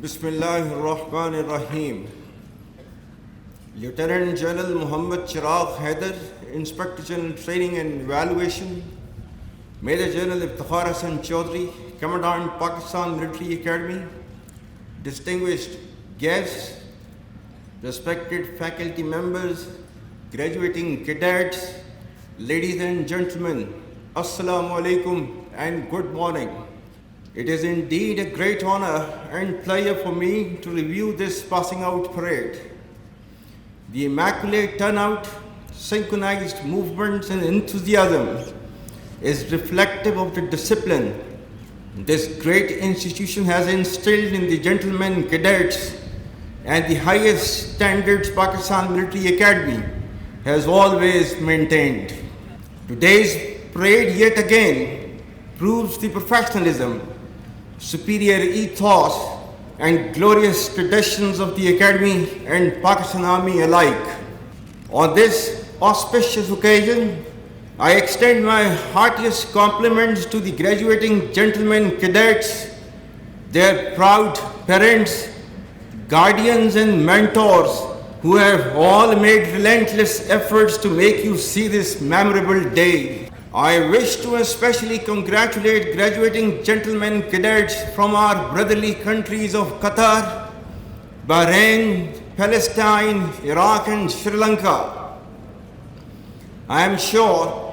Bismillahir Rahmanir Rahim. Lieutenant General Muhammad Chirag Haider, Inspector General Training and Evaluation, Major General Iftikhar Hassan Chaudhry, Commandant Pakistan Military Academy, distinguished guests, respected faculty members, graduating cadets, ladies and gentlemen, Assalamu alaikum and good morning. It is indeed a great honor and pleasure for me to review this passing out parade. The immaculate turnout, synchronized movements and enthusiasm is reflective of the discipline this great institution has instilled in the gentlemen cadets and the highest standards Pakistan Military Academy has always maintained. Today's parade yet again proves the professionalism, superior ethos and glorious traditions of the Academy and Pakistan Army alike. On this auspicious occasion, I extend my heartiest compliments to the graduating gentlemen cadets, their proud parents, guardians and mentors who have all made relentless efforts to make you see this memorable day. I wish to especially congratulate graduating gentlemen cadets from our brotherly countries of Qatar, Bahrain, Palestine, Iraq and Sri Lanka. I am sure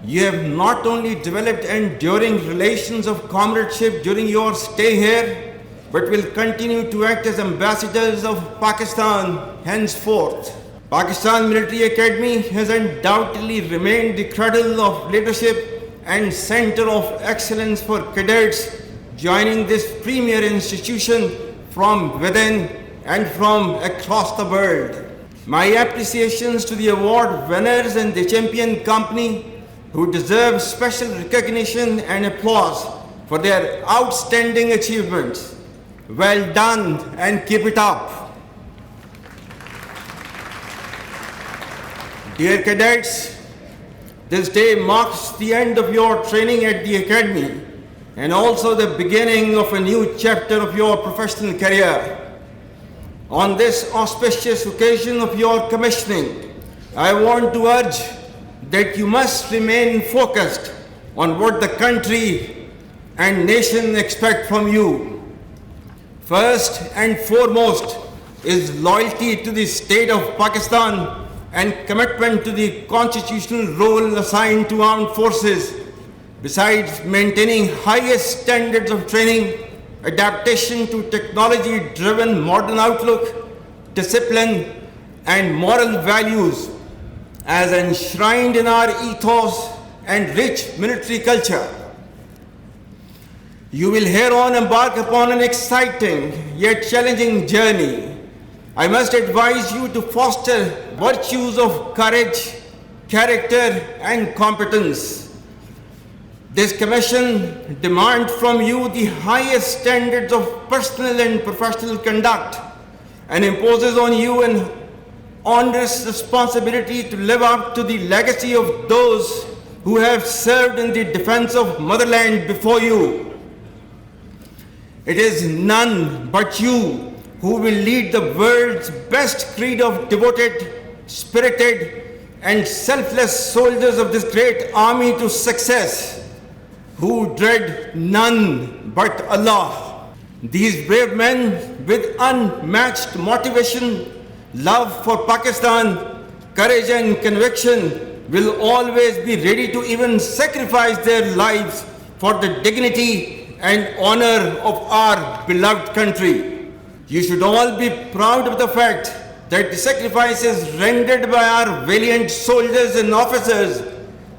you have not only developed enduring relations of comradeship during your stay here, but will continue to act as ambassadors of Pakistan henceforth. Pakistan Military Academy has undoubtedly remained the cradle of leadership and center of excellence for cadets joining this premier institution from within and from across the world. My appreciations to the award winners and the champion company who deserve special recognition and applause for their outstanding achievements. Well done and keep it up. Dear cadets, this day marks the end of your training at the Academy and also the beginning of a new chapter of your professional career. On this auspicious occasion of your commissioning, I want to urge that you must remain focused on what the country and nation expect from you. First and foremost is loyalty to the state of Pakistan and commitment to the constitutional role assigned to armed forces, besides maintaining highest standards of training, adaptation to technology-driven modern outlook, discipline, and moral values as enshrined in our ethos and rich military culture. You will hereon embark upon an exciting yet challenging journey. I must advise you to foster virtues of courage, character, and competence. This commission demands from you the highest standards of personal and professional conduct and imposes on you an onerous responsibility to live up to the legacy of those who have served in the defense of motherland before you. It is none but you who will lead the world's best breed of devoted, spirited, and selfless soldiers of this great army to success, who dread none but Allah. These brave men with unmatched motivation, love for Pakistan, courage and conviction will always be ready to even sacrifice their lives for the dignity and honor of our beloved country. You should all be proud of the fact that the sacrifices rendered by our valiant soldiers and officers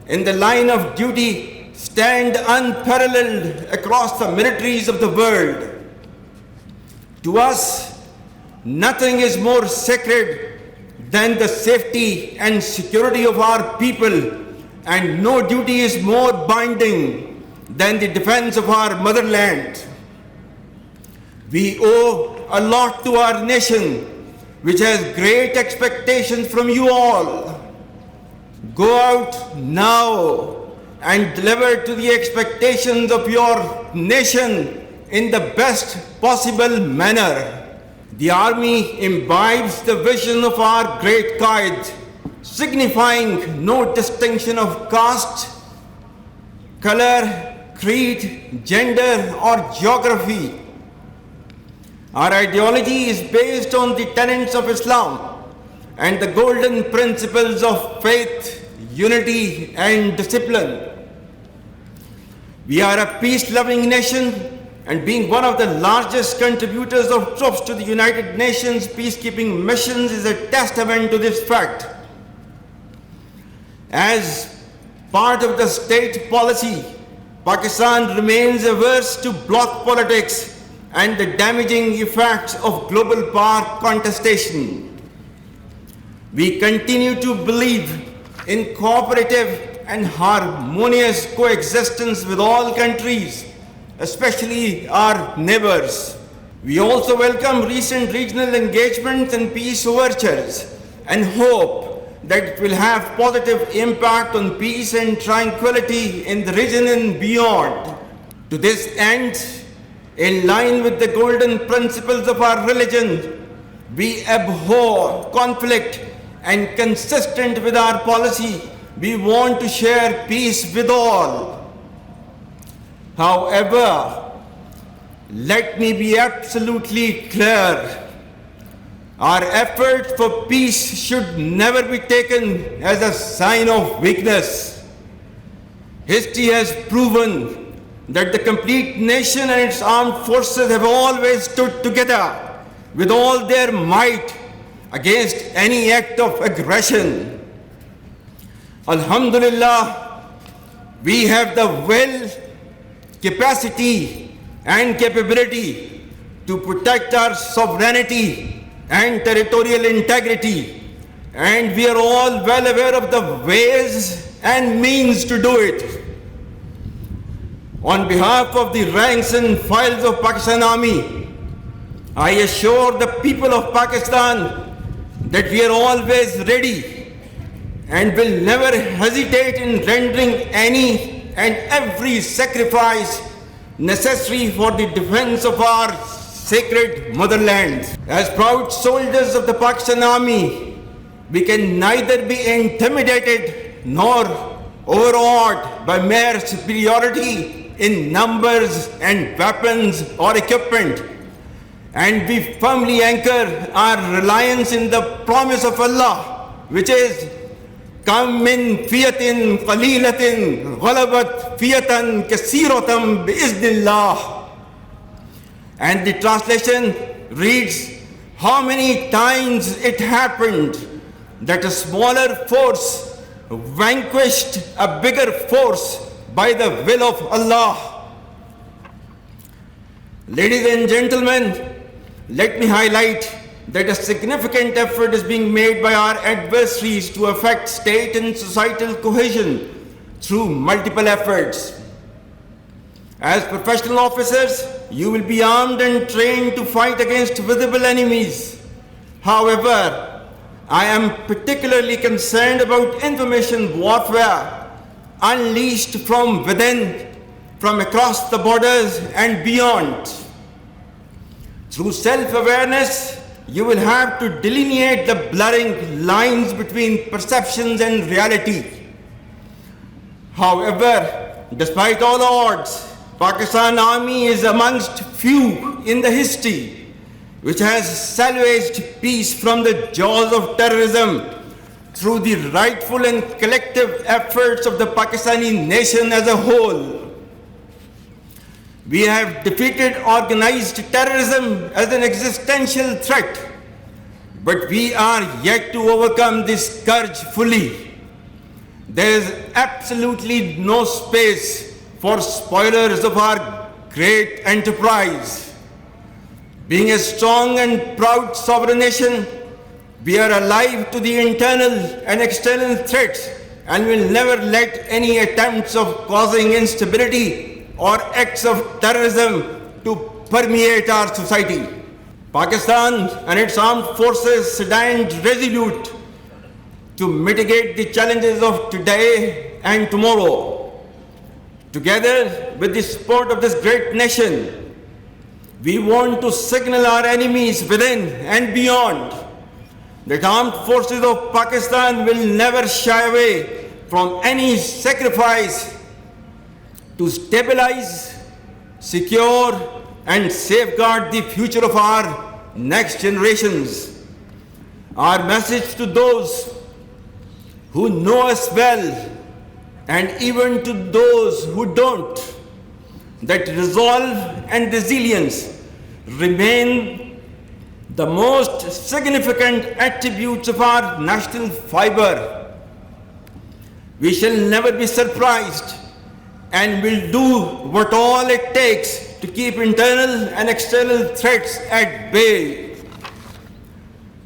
in the line of duty stand unparalleled across the militaries of the world. To us, nothing is more sacred than the safety and security of our people, and no duty is more binding than the defense of our motherland. We owe a lot to our nation, which has great expectations from you all. Go out now and deliver to the expectations of your nation in the best possible manner. The army imbibes the vision of our great Qaid, signifying no distinction of caste, color, creed, gender, or geography. Our ideology is based on the tenets of Islam and the golden principles of faith, unity, and discipline. We are a peace-loving nation, and being one of the largest contributors of troops to the United Nations peacekeeping missions is a testament to this fact. As part of the state policy, Pakistan remains averse to bloc politics and the damaging effects of global power contestation. We continue to believe in cooperative and harmonious coexistence with all countries, especially our neighbors. We also welcome recent regional engagements and peace overtures and hope that it will have positive impact on peace and tranquility in the region and beyond. To this end, in line with the golden principles of our religion, we abhor conflict, and consistent with our policy, we want to share peace with all. However, let me be absolutely clear. Our effort for peace should never be taken as a sign of weakness. History has proven that the complete nation and its armed forces have always stood together with all their might against any act of aggression. Alhamdulillah, we have the will, capacity, and capability to protect our sovereignty and territorial integrity, and we are all well aware of the ways and means to do it. On behalf of the ranks and files of Pakistan Army, I assure the people of Pakistan that we are always ready and will never hesitate in rendering any and every sacrifice necessary for the defense of our sacred motherland. As proud soldiers of the Pakistan Army, we can neither be intimidated nor overawed by mere superiority in numbers and weapons or equipment, and we firmly anchor our reliance in the promise of Allah, which is kam min fiyatin qalilatin ghalabat fiyatan kaseeratan biiznillah. And the translation reads, how many times it happened that a smaller force vanquished a bigger force by the will of Allah. Ladies and gentlemen, let me highlight that a significant effort is being made by our adversaries to affect state and societal cohesion through multiple efforts. As professional officers, you will be armed and trained to fight against visible enemies. However, I am particularly concerned about information warfare unleashed from within, from across the borders and beyond. Through self-awareness, you will have to delineate the blurring lines between perceptions and reality. However, despite all odds, Pakistan Army is amongst few in the history which has salvaged peace from the jaws of terrorism through the rightful and collective efforts of the Pakistani nation as a whole. We have defeated organized terrorism as an existential threat, but we are yet to overcome this scourge fully. There is absolutely no space for spoilers of our great enterprise. Being a strong and proud sovereign nation, we are alive to the internal and external threats and will never let any attempts of causing instability or acts of terrorism to permeate our society. Pakistan and its armed forces stand resolute to mitigate the challenges of today and tomorrow. Together with the support of this great nation, We want to signal our enemies within and beyond that armed forces of Pakistan will never shy away from any sacrifice to stabilize, secure, and safeguard the future of our next generations. Our message to those who know us well, and even to those who don't, that resolve and resilience remain the most significant attributes of our national fiber. We shall never be surprised and will do what all it takes to keep internal and external threats at bay.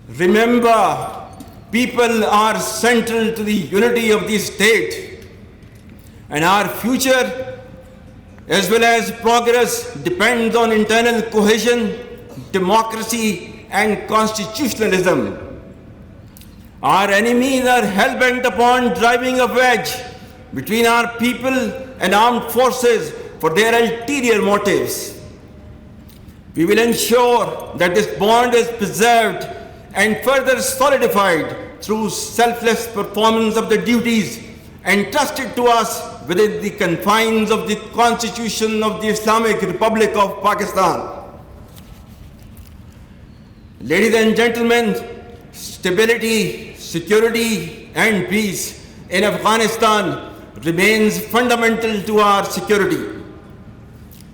Remember, people are central to the unity of the state, and our future as well as progress depends on internal cohesion, democracy, and constitutionalism. Our enemies are hell-bent upon driving a wedge between our people and armed forces for their ulterior motives. We will ensure that this bond is preserved and further solidified through selfless performance of the duties entrusted to us within the confines of the Constitution of the Islamic Republic of Pakistan. Ladies and gentlemen, stability, security, and peace in Afghanistan remains fundamental to our security.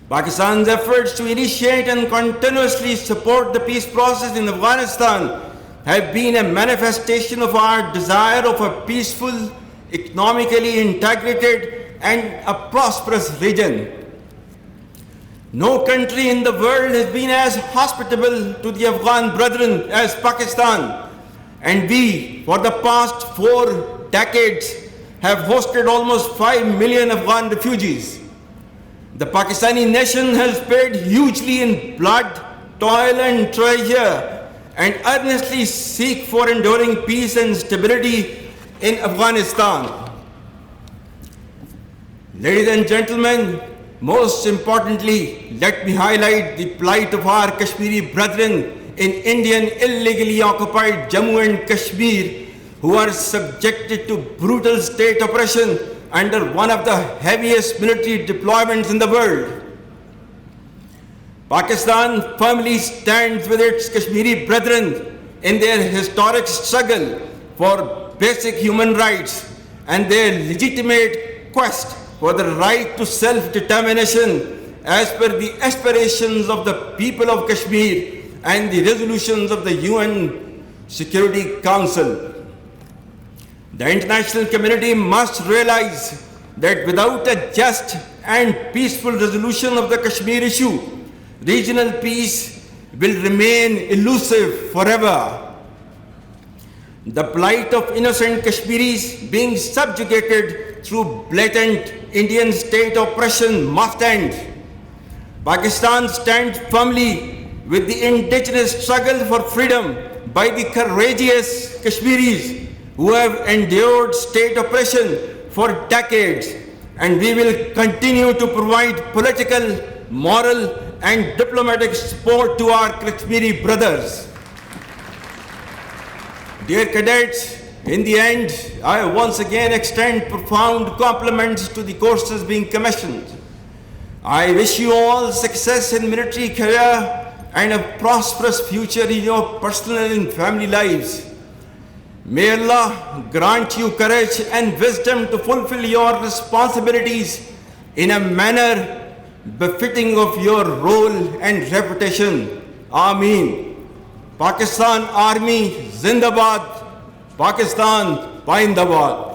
Pakistan's efforts to initiate and continuously support the peace process in Afghanistan have been a manifestation of our desire of a peaceful, economically integrated, and a prosperous region. No country in the world has been as hospitable to the Afghan brethren as Pakistan, and we, for the past 4 decades, have hosted almost 5 million Afghan refugees. The Pakistani nation has paid hugely in blood, toil, and treasure, and earnestly seek for enduring peace and stability in Afghanistan. Ladies and gentlemen, most importantly, let me highlight the plight of our Kashmiri brethren in Indian illegally occupied Jammu and Kashmir, who are subjected to brutal state oppression under one of the heaviest military deployments in the world. Pakistan firmly stands with its Kashmiri brethren in their historic struggle for basic human rights and their legitimate quest for the right to self-determination as per the aspirations of the people of Kashmir and the resolutions of the UN Security Council. The international community must realize that without a just and peaceful resolution of the Kashmir issue, regional peace will remain elusive forever. The plight of innocent Kashmiris being subjugated through blatant Indian state oppression must end. Pakistan stands firmly with the indigenous struggle for freedom by the courageous Kashmiris who have endured state oppression for decades, and we will continue to provide political, moral, and diplomatic support to our Kashmiri brothers. Dear cadets, in the end, I once again extend profound compliments to the courses being commissioned. I wish you all success in military career and a prosperous future in your personal and family lives. May Allah grant you courage and wisdom to fulfill your responsibilities in a manner befitting of your role and reputation. Ameen. Pakistan Army Zindabad. Pakistan Paindabad.